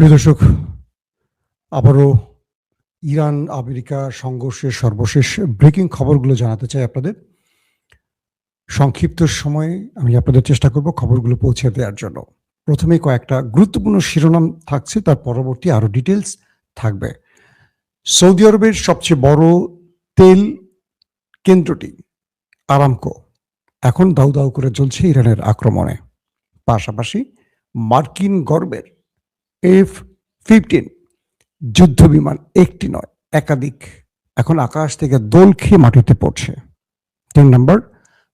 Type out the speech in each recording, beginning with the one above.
প্রিয় দর্শক, আবারও ইরান আমেরিকা সংঘর্ষের সর্বশেষ ব্রেকিং খবরগুলো জানাতে চাই আপনাদের। সংক্ষিপ্ত সময়ে আমি আপনাদের চেষ্টা করব খবরগুলো পৌঁছে দেওয়ার জন্য। প্রথমেই কয়েকটা গুরুত্বপূর্ণ শিরোনাম থাকছে, তার পরবর্তী আরও ডিটেলস থাকবে। সৌদি আরবের সবচেয়ে বড় তেল কেন্দ্রটি আরামকো এখন দাউ দাউ করে জ্বলছে ইরানের আক্রমণে। পাশাপাশি মার্কিন গর্বের F-15 যুদ্ধ বিমান একটি নয়, একাধিক এখন আকাশ থেকে দোল খেয়ে মাটিতে পড়ছে। 3 নম্বর,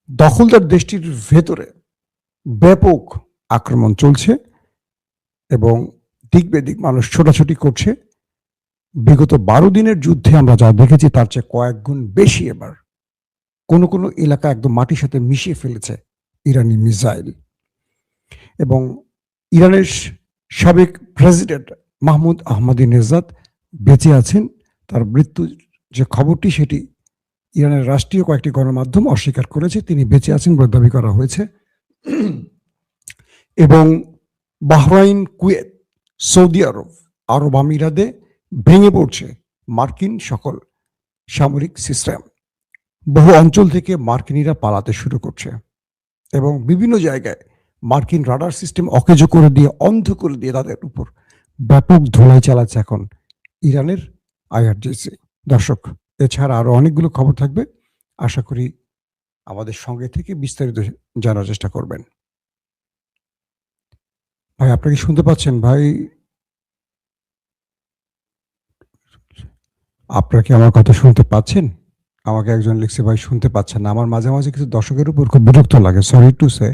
দখলদার দেশটির ভেতরে ব্যাপক আক্রমণ চলছে এবং দিক বেদিক মানুষ ছোটাছুটি করছে। বিগত 12 দিনের যুদ্ধে আমরা যা দেখেছি তার চেয়ে কয়েক গুণ বেশি এবার কোনো কোনো এলাকা একদম মাটির সাথে মিশিয়ে ফেলেছে ইরানি মিসাইল। এবং ইরানের সাবেক প্রেসিডেন্ট মাহমুদ আহমাদিনেজাদ বেঁচে আছেন। তার মৃত্যুর যে খবরটি সেটি ইরানের রাষ্ট্রীয় কয়েকটি গণমাধ্যম অস্বীকার করেছে, তিনি বেঁচে আছেন বলে দাবি করা হয়েছে। এবং বাহরাইন, কুয়েত, সৌদি আরব, আরব আমিরাতে ভেঙে পড়ছে মার্কিন সকল সামরিক সিস্টেম। বহু অঞ্চল থেকে মার্কিনিরা পালাতে শুরু করছে এবং বিভিন্ন জায়গায় মার্কিন রাডার সিস্টেম অকেজো করে দিয়ে, অন্ধ করে দিয়ে তাদের উপর ব্যাপক ধোলাই চালাচ্ছে এখন ইরানের আইআরজিসি। দর্শক, এছাড়া আরো অনেকগুলো খবর থাকবে, আশা করি আমাদের সঙ্গে থেকে বিস্তারিত জানার চেষ্টা করবেন। ভাই, আপনাকে শুনতে পাচ্ছেন? ভাই, আপনারা কি আমার কথা শুনতে পাচ্ছেন? আমাকে একজন লিখছে ভাই শুনতে পাচ্ছেন না। আমার মাঝে মাঝে কিছু দর্শকের উপর খুব বিরক্ত লাগে, সরি টু সে,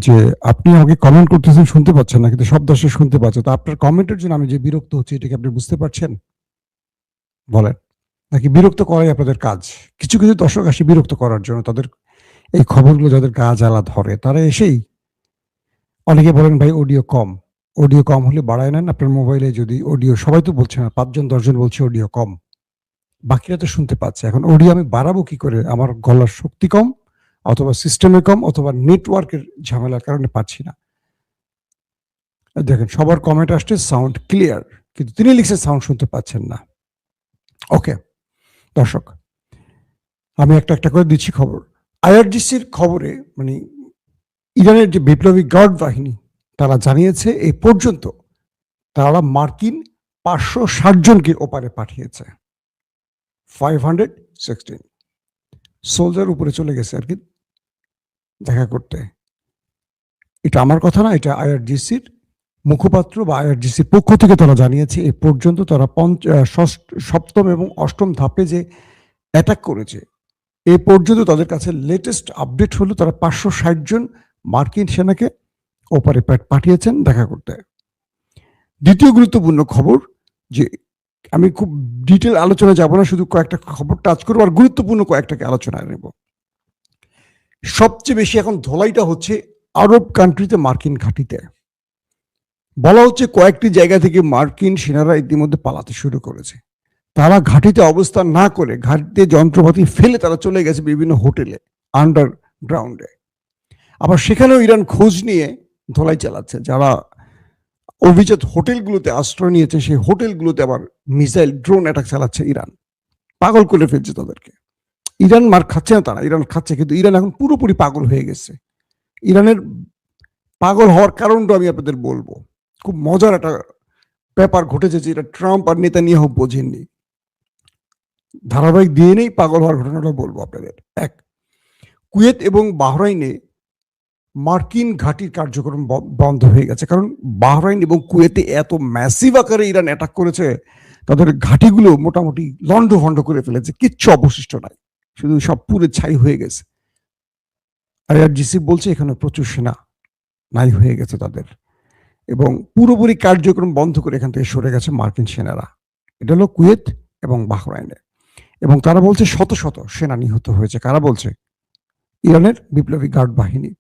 যে আপনি আমাকে কমেন্ট করতেছেন শুনতে পাচ্ছেন না, কিন্তু সব দর্শক শুনতে পাচ্ছে। তো আপনার কমেন্টের জন্য আমি যে বিরক্ত হচ্ছি, এটাকে আপনি বুঝতে পারছেন? বলেন, নাকি বিরক্ত করাই আপনাদের কাজ? কিছু কিছু দর্শক আসে বিরক্ত করার জন্য, তাদের এই খবরগুলো যাদের গা জ্বালা ধরে তারা এসেই অনেকে বলেন ভাই অডিও কম হলে বাড়ায় নেন আপনার মোবাইলে। যদি অডিও, সবাই তো বলছে না, 5 জন 10 জন বলছে অডিও কম, বাকিরা তো শুনতে পাচ্ছে। এখন অডিও আমি বাড়াবো কি করে? আমার গলার শক্তি কম, অথবা সিস্টেমে কম, অথবা নেটওয়ার্কের ঝামেলার কারণে পাচ্ছি না। দেখেন, সবার কমেন্ট আসছে সাউন্ড ক্লিয়ার, কিন্তু তিনি লিখছে সাউন্ড শুনতে পাচ্ছেন না। ওকে দর্শক, আমি একটা একটা করে দিচ্ছি খবর। আইআরজিসির খবরে, মানে ইরানের যে বিপ্লবী গার্ড বাহিনী, তারা জানিয়েছে এই পর্যন্ত তারা মার্কিন 560 জনকে ওপারে পাঠিয়েছে। 516 সোলজার উপরে চলে গেছে আর কি দেখা করতে। এটা আমার কথা না, এটা আইআরজিসির মুখপাত্র বা আইআরজিসির পক্ষ থেকে তারা জানিয়েছে এই পর্যন্ত তারা 7ম এবং 8ম ধাপে যে অ্যাটাক করেছে, এ পর্যন্ত তাদের কাছে লেটেস্ট আপডেট হলো তারা 560 জন মার্কিন সেনাকে ওপারে পাঠিয়েছেন দেখা করতে। দ্বিতীয় গুরুত্বপূর্ণ খবর, যে আমি খুব ডিটেল আলোচনা যাব না, শুধু কয়েকটা খবর টাচ করবো আর গুরুত্বপূর্ণ কয়েকটাকে আলোচনায় নেব। সবচেয়ে বেশি এখন ধোলাইটা হচ্ছে আরব কান্ট্রিতে, মার্কিন ঘাঁটিতে। বলা হচ্ছে কয়েকটি জায়গা থেকে মার্কিন সেনারা ইতিমধ্যে পালাতে শুরু করেছে। তারা ঘাঁটিতে অবস্থান না করে ঘাঁটিতে যন্ত্রপাতি ফেলে তারা চলে গেছে বিভিন্ন হোটেলে, আন্ডারগ্রাউন্ডে। আবার সেখানেও ইরান খোঁজ নিয়ে ধোলাই চালাচ্ছে। যারা অভিজাত হোটেলগুলোতে আশ্রয় নিয়েছে, সেই হোটেলগুলোতে আবার মিসাইল, ড্রোন অ্যাটাক চালাচ্ছে ইরান। পাগল করে ফেলছে তাদেরকে। ইরান মার খাচ্ছে না, তারা ইরান খাচ্ছে, কিন্তু ইরান এখন পুরোপুরি পাগল হয়ে গেছে। ইরানের পাগল হওয়ার কারণটা আমি আপনাদের বলবো। খুব মজার একটা ব্যাপার ঘটেছে, যে এটা ট্রাম্প আর নেতানিয়াহু বোঝেননি। ধারাবাহিক দিয়ে নেই, পাগল হওয়ার ঘটনাটা বলবো আপনাদের। 1, কুয়েত এবং বাহরাইনে মার্কিন ঘাঁটির কার্যক্রম বন্ধ হয়ে গেছে, কারণ বাহরাইন এবং কুয়েতে এত ম্যাসিভ আকারে ইরান অ্যাটাক করেছে, তাদের ঘাঁটিগুলো মোটামুটি লন্ডভন্ড করে ফেলেছে, কিচ্ছু অবশিষ্ট নাই, শুধু সব পুরো ছাই হয়ে গেছে। আইআরজিসি বলছে এখানে প্রচুর সেনা নাই হয়ে গেছে তাদের, এবং পুরোপুরি কার্যক্রম বন্ধ করে এখান থেকে সরে গেছে মার্কিন সেনারা। এটা হলো কুয়েত এবং বাহরাইনে। এবং তারা বলছে শত শত সেনা নিহত হয়েছে। কারা বলছে? ইরানের বিপ্লবী গার্ড বাহিনী।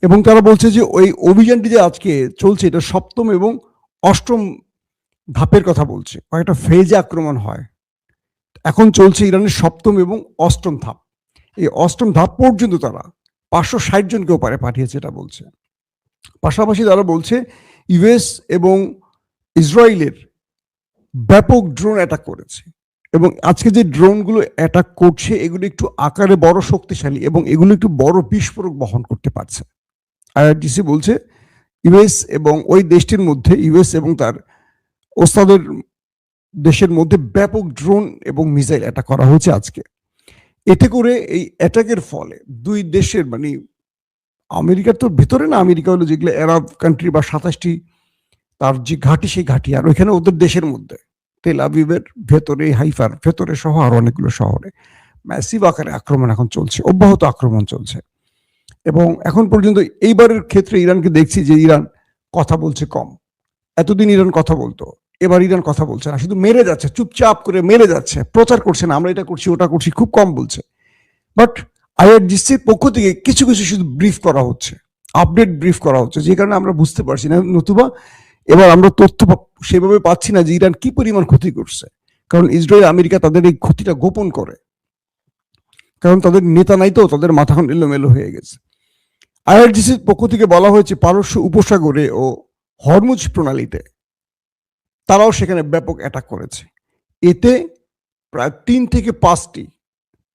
এবং তারা বলছে যে ওই অভিযানটি যে আজকে চলছে, এটা 7ম এবং 8ম ধাপের কথা বলছে। কয়েকটা ফেজে আক্রমণ হয়। এখন চলছে ইরানের 7ম এবং 8ম ধাপ। এই 8ম ধাপ পর্যন্ত তারা 560 জনকে ওপারে পাঠিয়েছে, এটা বলছে। পাশাপাশি তারা বলছে ইউএস এবং ইসরায়েলের ব্যাপক ড্রোন অ্যাটাক করেছে, এবং আজকে যে ড্রোনগুলো অ্যাটাক করছে এগুলো একটু আকারে বড়, শক্তিশালী, এবং এগুলো একটু বড় বিস্ফোরক বহন করতে পারছে। আইআরজিসি বলছে ইউএস এবং ওই দেশটির মধ্যে, ইউএস এবং তার ওস্তাদের দেশের মধ্যে ব্যাপক ড্রোন এবং মিসাইল অ্যাটাক করা হয়েছে আজকে। এতে করে এই অ্যাটাকের ফলে দুই দেশের, মানে আমেরিকার তো ভিতরে না, আমেরিকা হলো যেগুলো আরব কান্ট্রি বা 27টি তার যে ঘাঁটি, সেই ঘাঁটি, আর ওইখানে ওদের দেশের মধ্যে তেল আবিবের ভেতরে, হাইফার ভেতরে সহ আরো অনেকগুলো শহরে ম্যাসিভ আকারে আক্রমণ এখন চলছে, অব্যাহত আক্রমণ চলছে। এবং এখন পর্যন্ত এইবারের ক্ষেত্রে ইরানকে দেখছি যে ইরান কথা বলছে কম। এতদিন ইরান কথা বলতো, এবার ইরান কথা বলছে না, শুধু মেরে যাচ্ছে, চুপচাপ করে মেরে যাচ্ছে, প্রচার করছে না আমরা এটা করছি ওটা করছি, খুব কম বলছে। বাট আইআরজিসির পক্ষ থেকে কিছু কিছু শুধু ব্রিফ করা হচ্ছে, আপডেট ব্রিফ করা হচ্ছে, যে কারণে আমরা বুঝতে পারছি না, নতুবা এবার আমরা তথ্য সেভাবে পাচ্ছি না যে ইরান কি পরিমাণ ক্ষতি করছে। কারণ ইসরায়েল, আমেরিকা তাদের এই ক্ষতিটা গোপন করে, কারণ তাদের নেতা নাই তো, তাদের মাথা এখন এলোমেলো হয়ে গেছে। আইআরজিসির পক্ষ থেকে বলা হয়েছে পারস্য উপসাগরে ও হরমুজ প্রণালীতে তারাও সেখানে ব্যাপক অ্যাটাক করেছে। এতে প্রায় 3 থেকে 5টি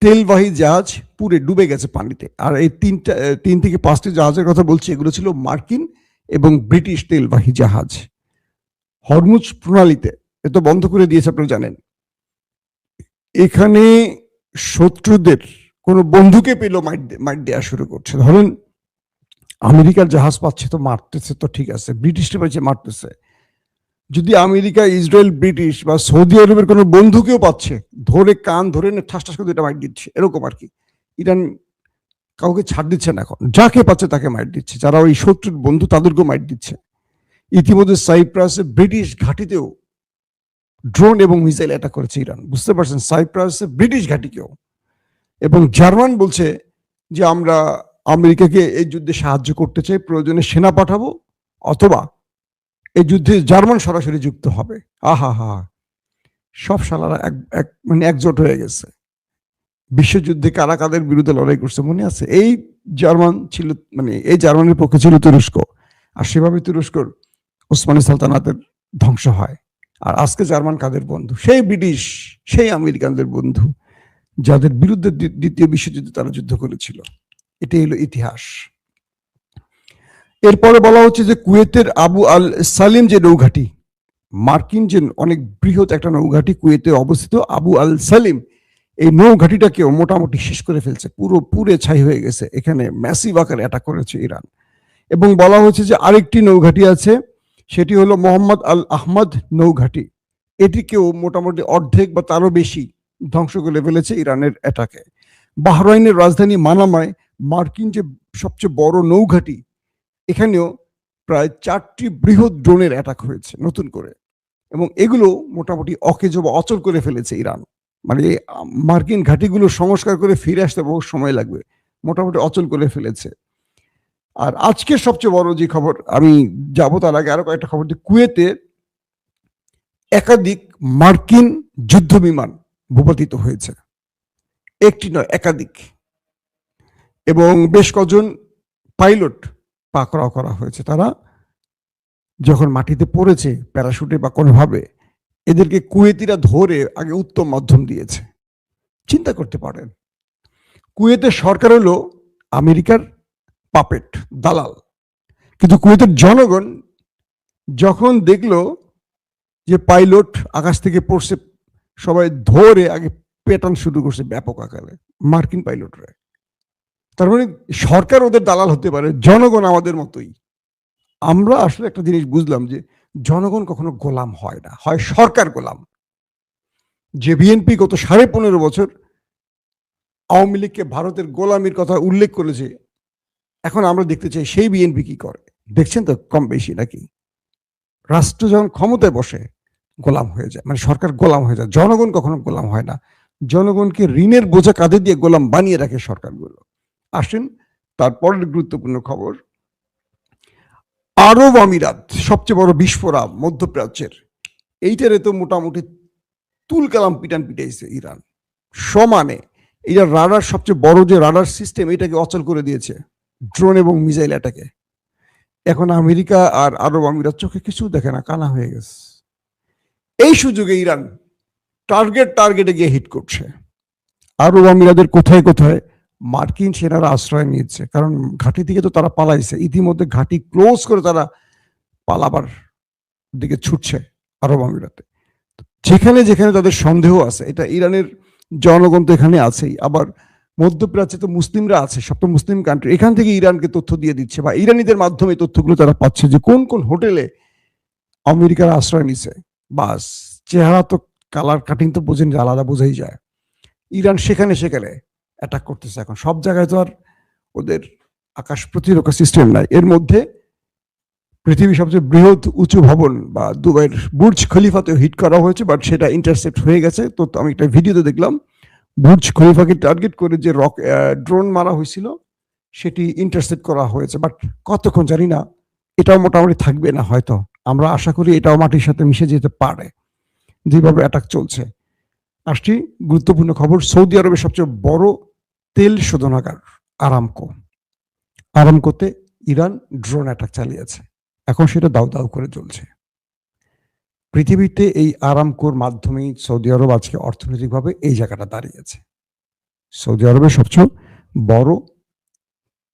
তেলবাহী জাহাজ পুরে ডুবে গেছে পানিতে। আর এই 3 থেকে 5টি জাহাজের কথা বলছি, এগুলো ছিল মার্কিন এবং ব্রিটিশ তেলবাহী জাহাজ। হরমুজ প্রণালীতে এ তো বন্ধ করে দিয়েছে, আপনারা জানেন। এখানে শত্রুদের কোনো বন্ধুকে পেলেও মাইট দেওয়া শুরু করছে। ধরেন আমেরিকার জাহাজ পাচ্ছে তো মারতেছে, তো ঠিক আছে, ব্রিটিশটা পাচ্ছে মারতেছে। যদি আমেরিকা, ইসরায়েল, ব্রিটিশ বা সৌদি আরবের কোনো বন্ধুকেও পাচ্ছে, ধরে কান ধরে ঠাস ঠাস করে এটা মাইট দিচ্ছে, এরকম আর কি। ইরান কাউকে ছাড় দিচ্ছে না, এখন যাকে পাচ্ছে তাকে মাইট দিচ্ছে, যারা ওই শত্রুর বন্ধু তাদেরকেও মাইট দিচ্ছে। ইতিমধ্যে সাইপ্রাসে ব্রিটিশ ঘাঁটিতেও ড্রোন এবং মিসাইল অ্যাটাক করেছে ইরান, বুঝতে পারছেন, সাইপ্রাসে ব্রিটিশ ঘাঁটিকেও। এবং জার্মান বলছে যে আমরা আমেরিকাকে এই যুদ্ধে সাহায্য করতে চাই, প্রয়োজনে সেনা পাঠাবো, অথবা এই যুদ্ধে জার্মান সরাসরি যুক্ত হবে। আহা হা, সব শালারা মানে একজোট হয়ে গেছে। বিশ্বযুদ্ধে কারা কাদের বিরুদ্ধে লড়াই করছে মনে আছে? এই জার্মান ছিল, মানে এই জার্মানির পক্ষে ছিল তুরস্ক, আর সেভাবে তুরস্কর ওসমানী সালতানাতের ধ্বংস হয়। আর আজকে জার্মান কাদের বন্ধু? সেই ব্রিটিশ, সেই আমেরিকানদের বন্ধু, যাদের বিরুদ্ধে দ্বিতীয় বিশ্বযুদ্ধে তারা যুদ্ধ করেছিল। এটাই হলো ইতিহাস। এরপরে বলা হচ্ছে যে কুয়েতের আবু আল সালিম যে নৌঘাটি, মার্কিন যে অনেক বৃহৎ একটা নৌঘাটি কুয়েতে অবস্থিত আবু আল সালিম, এই নৌঘাটিটাকেও মোটামুটি শেষ করে ফেলছে, পুরে ছাই হয়ে গেছে। এখানে ম্যাসিভ আকারে অ্যাটাক করেছে ইরান। এবং বলা হয়েছে যে আরেকটি নৌঘাটি আছে, সেটি হলো মোহাম্মদ আল আহমদ নৌঘাটি, এটিকেও মোটামুটি অর্ধেক বা তারও বেশি ধ্বংস করে ফেলেছে ইরানের অ্যাটাকে। বাহরাইনের রাজধানী মানামায় মার্কিন যে সবচেয়ে বড় নৌঘাটি, এখানেও প্রায় 4টি বৃহৎ ড্রোনের অ্যাটাক হয়েছে নতুন করে, এবং এগুলো মোটামুটি অকেজো বা অচল করে ফেলেছে ইরান। মানে মার্কিন ঘাঁটিগুলো সংস্কার করে ফিরে আসতে বহু সময় লাগবে, মোটামুটি অচল করে ফেলেছে। আর আজকের সবচেয়ে বড় যে খবর, আমি যাবো তার আগে আরো কয়েকটা খবর দিই। কুয়েতে একাধিক মার্কিন যুদ্ধ বিমান ভূপাতিত হয়েছে, একটি নয়, একাধিক, এবং বেশ কজন পাইলট পাকড়াও করা হয়েছে। তারা যখন মাটিতে পড়েছে প্যারাশুটে বা কোনোভাবে, এদেরকে কুয়েতিরা ধরে আগে উত্তম মাধ্যম দিয়েছে। চিন্তা করতে পারেন, কুয়েতের সরকার হলো আমেরিকার পাপেট, দালাল, কিন্তু কুয়েতের জনগণ যখন দেখলো যে পাইলট আকাশ থেকে পড়ছে, সবাই ধরে আগে পেটান শুরু করছে ব্যাপক আকারে, মার্কিন পাইলটরা। তার মানে সরকার ওদের দালাল হতে পারে, জনগণ আমাদের মতোই। আমরা আসলে একটা জিনিস বুঝলাম যে জনগণ কখনো গোলাম হয় না, হয় সরকার গোলাম। যে বিএনপি গত 15.5 বছর আওয়ামী লীগকে ভারতের গোলামির কথা উল্লেখ করেছে, এখন আমরা দেখতে চাই সেই বিএনপি কি করে। দেখছেন তো কম বেশি নাকি? রাষ্ট্র যখন ক্ষমতায় বসে গোলাম হয়ে যায়, মানে সরকার গোলাম হয়ে যায়, জনগণ কখনো গোলাম হয় না। জনগণকে ঋণের বোঝা কাঁধে দিয়ে গোলাম বানিয়ে রাখে সরকারগুলো। আসেন তারপরের গুরুত্বপূর্ণ খবর। আরব আমিরাত সবচেয়ে বড় বিস্ফোরা মধ্যপ্রাচ্যের, এইটারে তো মোটামুটি তুল কালাম পিটান পিটাইছে ইরান সমানে। এটা রাডার, সবচেয়ে বড় যে রাডার সিস্টেম, এটাকে অচল করে দিয়েছে ড্রোন এবং মিসাইল অ্যাটাকে। এখন আমেরিকা আর আরব আমিরাত চোখে কিছু দেখে না, কানা হয়ে গেছে। এই সুযোগে ইরান টার্গেটে গিয়ে হিট করছে। আরব আমিরাতের কোথায় কোথায় মার্কিন সেনারা আশ্রয় নিয়েছে, কারণ ঘাঁটি থেকে তো তারা পালাইছে, ইতিমধ্যে ঘাঁটি ক্লোজ করে তারা পালাবার দিকে ছুটছে আরব আমিরাতে। যেখানে যেখানে তাদের সন্দেহ আছে, এটা ইরানের জনগণ তো এখানে আছেই, আবার মধ্যপ্রাচ্যে তো মুসলিমরা আছে, সব তো মুসলিম কান্ট্রি, এখান থেকে ইরানকে তথ্য দিয়ে দিচ্ছে বা ইরানিদের মাধ্যমে তথ্যগুলো তারা পাচ্ছে যে কোন কোন হোটেলে আমেরিকার আশ্রয় নিছে। বাস, চেহারা তো কালার কাটিং তো বোঝেন, আলাদা বোঝাই যায়। ইরান সেখানে সেখানে অ্যাটাক করতেছে। এখন সব জায়গায় তো আর ওদের আকাশ প্রতিরক্ষা সিস্টেম নাই। এর মধ্যে পৃথিবীর সবচেয়ে বৃহৎ উঁচু ভবন বা দুবাইয়ের বুর্জ খলিফাতে হিট করা হয়েছে, বাট সেটা ইন্টারসেপ্ট হয়ে গেছে। তো আমি একটা ভিডিওতে দেখলাম বুর্জ খলিফাকে টার্গেট করে যে ড্রোন মারা হয়েছিল সেটি ইন্টারসেপ্ট করা হয়েছে, বাট কতক্ষণ জানি না। এটাও মোটামুটি থাকবে না হয়তো, আমরা আশা করি এটাও মাটির সাথে মিশে যেতে পারে যেভাবে অ্যাটাক চলছে। আসছি গুরুত্বপূর্ণ খবর, সৌদি আরবের সবচেয়ে বড় তেল শোধনাগার আরামকোতে ইরান ড্রোন অ্যাটাক চালিয়েছে। এখন সেটা দাউ দাউ করে চলছে। পৃথিবীতে এই আরামকোর মাধ্যমেই সৌদি আরব আজকে অর্থনৈতিকভাবে এই জায়গাটা দাঁড়িয়েছে। সৌদি আরবের সবচেয়ে বড়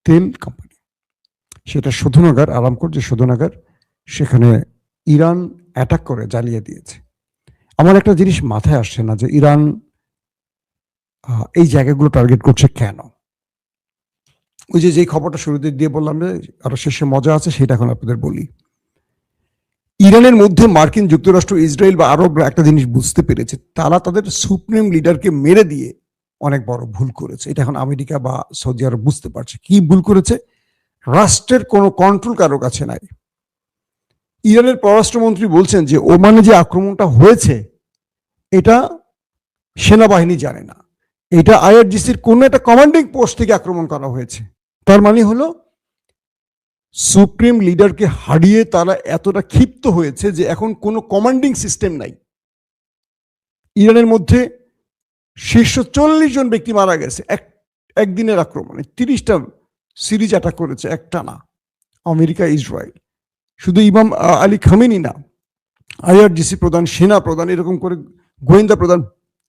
তেল কোম্পানি, সেটা শোধনাগার, আরামকোর যে শোধনাগার, সেখানে ইরান অ্যাটাক করে জ্বালিয়ে দিয়েছে। আমার একটা জিনিস মাথায় আসছে না যে ইরান এই জায়গাগুলো টার্গেট করছে কেন। ওই যে খবরটা শুরুতে দিয়ে বললাম যে আরো শেষে মজা আছে, সেটা এখন আপনাদের বলি। ইরানের মধ্যে মার্কিন যুক্তরাষ্ট্র, ইসরায়েল বা আরবরা একটা জিনিস বুঝতে পেরেছে, তারা তাদের সুপ্রিম লিডারকে মেরে দিয়ে অনেক বড় ভুল করেছে। এটা এখন আমেরিকা বা সৌদি আরব বুঝতে পারছে। কি ভুল করেছে? রাষ্ট্রের কোনো কন্ট্রোল কারো কাছে নাই। ইরানের পররাষ্ট্রমন্ত্রী বলছেন যে ওমানে যে আক্রমণটা হয়েছে এটা সেনাবাহিনী জানে না, এটা আইআরজিসির কোনো একটা কমান্ডিং পোস্ট থেকে আক্রমণ করা হয়েছে। তার মানে হলো সুপ্রিম লিডারকে হারিয়ে তারা এতটা ক্ষিপ্ত হয়েছে যে এখন কোনো কমান্ডিং সিস্টেম নাই। ইরানের মধ্যে শীর্ষ 40 জন ব্যক্তি মারা গেছে একদিনের আক্রমণে। 30টা সিরিজ অ্যাটাক করেছে একটানা আমেরিকা, ইসরায়েল। শুধু ইমাম আলী খামেনি না, আইআরজিসি প্রধান, সেনা প্রধান, এরকম করে গোয়েন্দা প্রধান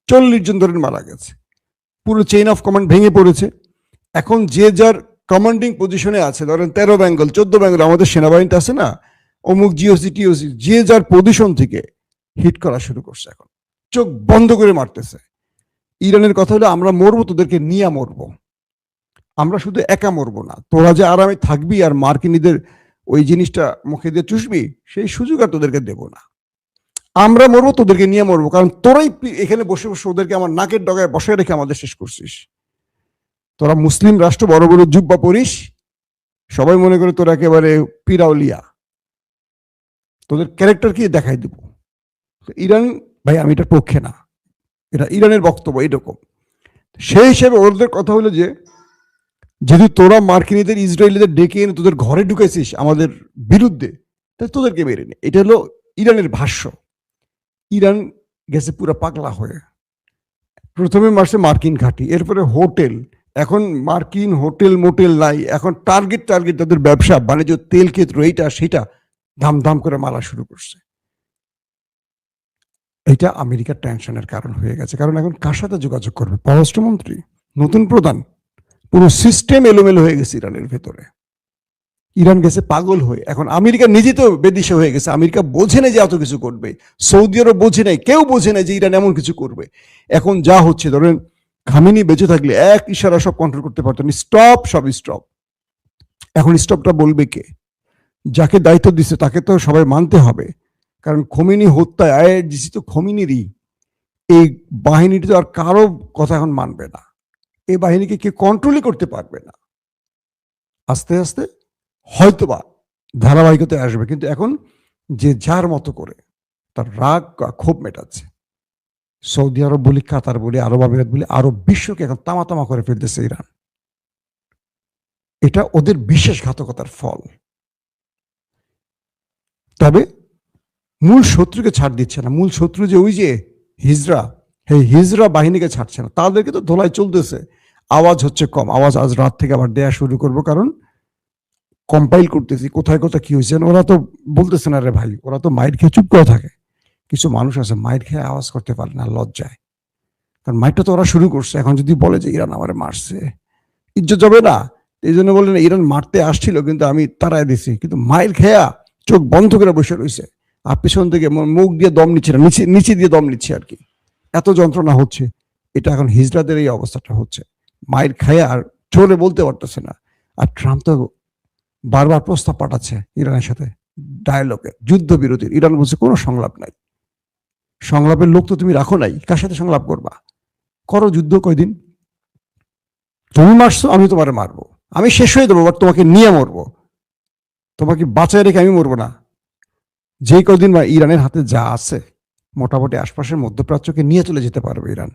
40 জন ধরে মারা গেছে। পুরো চেইন অফ কমান্ড ভেঙে পড়েছে। এখন যে যার কমান্ডিং পজিশনে আছে, ধরেন 13 বেঙ্গল 14 বেঙ্গল আমাদের সেনাবাহিনীতে আছে না, অমুক জিওসি টিওসি, যে যার পজিশন থেকে হিট করা শুরু করছে। এখন চোখ বন্ধ করে মারতেছে। ইরানের কথা হলো আমরা মরবো, তোদেরকে নিয়ে মরবো, আমরা শুধু একা মরবো না, তোরা যে আরামে থাকবি আর মার্কিনীদের ওই জিনিসটা মুখে দিয়ে চুষবি, সেই সুযোগ আর তোদেরকে দেবো না। আমরা মরবো, তোদেরকে নিয়ে মরবো, কারণ তোরাই এখানে বসে বসে ওদেরকে আমার নাকের ডগায় বসায় রেখে আমাদের শেষ করছিস। তোরা মুসলিম রাষ্ট্র, বড় বড় জুব্বা পরিস, সবাই মনে করে তোরা একেবারে পিরাউলিয়া, তোদের ক্যারেক্টার কি দেখাই দেব। ইরান ভাই, আমি এটার পক্ষে না, এটা ইরানের বক্তব্য এরকম। সেই হিসেবে ওদের কথা হলো যে যদি তোরা মার্কিনীদের, ইসরায়েলিদের ডেকে এনে তোদের ঘরে ঢুকেছিস আমাদের বিরুদ্ধে, তাহলে তোদেরকে মেরে নে। এটা হলো ইরানের ভাষ্য। ইরান গেছে পুরো পাগলা হয়ে। প্রথমে মারছে মার্কিন ঘাঁটি, এরপরে হোটেল, এখন মার্কিন হোটেল মোটেল নাই, এখন টার্গেট তাদের ব্যবসা বাণিজ্য, তেল ক্ষেত্র, এইটা সেটা ধাম করে মারা শুরু করছে। এটা আমেরিকার টেনশনের কারণ হয়ে গেছে, কারণ এখন কার সাথে যোগাযোগ করবে? পররাষ্ট্রমন্ত্রী, নতুন প্রধান, পুরো সিস্টেম এলোমেলো হয়ে গেছে ইরানের ভেতরে। ইরান গেছে পাগল হয়ে। এখন আমেরিকা নিজে তো বেদিশা হয়ে গেছে। আমেরিকা বোঝে না যে এত কিছু করবে, সৌদি আরব বোঝে নাই, কেউ বোঝে না যে ইরান এমন কিছু করবে। এখন যা হচ্ছে, ধরেন খামেনি বেঁচে থাকলে এক ইশারা সব কন্ট্রোল করতে পারতেন, স্টপ, সব স্টপ। এখন স্টপটা বলবে কে? যাকে দায়িত্ব দিচ্ছে তাকে তো সবাই মানতে হবে, কারণ খোমেনি হত্যায় আইআরজিসি তো খোমেনিরই। এই বাহিনীটি তো আর কারো কথা এখন মানবে না, এই বাহিনীকে কেউ কন্ট্রোলই করতে পারবে না। আস্তে আস্তে হয়তোবা ধারাবাহিকতায় আসবে, কিন্তু এখন যে যার মতো করে তার রাগ ক্ষোভ মেটাচ্ছে। সৌদি আরব বলি, কাতার বলি, আরব আমিরাত বলি, আরব বিশ্বকে এখন তামা করে ফেলতেছে ইরান। এটা ওদের বিশ্বাসঘাতকতার ফল। তবে মূল শত্রুকে ছাড় দিচ্ছে না। মূল শত্রু যে ওই যে হিজরা, এই হিজরা বাহিনীকে ছাড়ছে না, তাদেরকে তো ধোলাই চলতেছে। আওয়াজ হচ্ছে কম, আওয়াজ আজ রাত থেকে আবার দেয়া শুরু করবো, কারণ কম্পাইল করতেছি কোথায় কোথায় কি হয়েছে, ওরা তো বলতেছে না রে ভাই, ওরা তো মাইর খেয়ে চুপ করে থাকে। কিছু মানুষ আছে মাইর খেয়ে আওয়াজ করতে পারে না, লজ্জায়। কারণ মাইরটা তো ওরা শুরু করছে, এখন যদি বলে যে ইরান আমারে মারছে, ইজ্জত যাবে না। এই জন্য বললেন ইরান মারতে আসছিল কিন্তু আমি তাড়ায় দিছি, কিন্তু মাইর খেয়া চোখ বন্ধ করে বসে রয়েছে, আর পেছন থেকে মুখ দিয়ে দম নিচ্ছে না, নিচে নিচে দিয়ে দম নিচ্ছে আর কি। এত যন্ত্রণা হচ্ছে। এটা এখন হিজড়াদের এই অবস্থাটা হচ্ছে, মাইর খায়া আর চলে বলতে পারতেছে না। আর ট্রাম্প তো বারবার প্রস্তাব পাঠাচ্ছে ইরানের সাথে ডায়ালগে, যুদ্ধবিরতির। ইরান বলছে কোনো সংলাপ নাই। সংলাপের লোক তো তুমি রাখো নাই, কার সাথে সংলাপ করবা? করো যুদ্ধ কয়দিন, তুমি মারছো আমি তোমারে মারবো, আমি শেষ হয়ে দেবো, বাট তোমাকে নিয়ে মরবো, তোমাকে বাঁচায় রেখে আমি মরবো না। যে কদিন বা ইরানের হাতে যা আছে মোটামুটি আশপাশের মধ্যপ্রাচ্যকে নিয়ে চলে যেতে পারবে ইরান।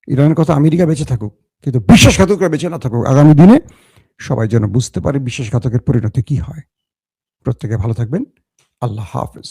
ইরানের কথা আমেরিকা বেঁচে থাকুক, কিন্তু বিশ্বাসঘাতকরা বেঁচে না থাকুক আগামী দিনে। সবাই যেন বুঝতে পারে বিশ্বাসঘাতকের পরিণতি কি হয়। প্রত্যেকে ভালো থাকবেন। আল্লাহ হাফেজ।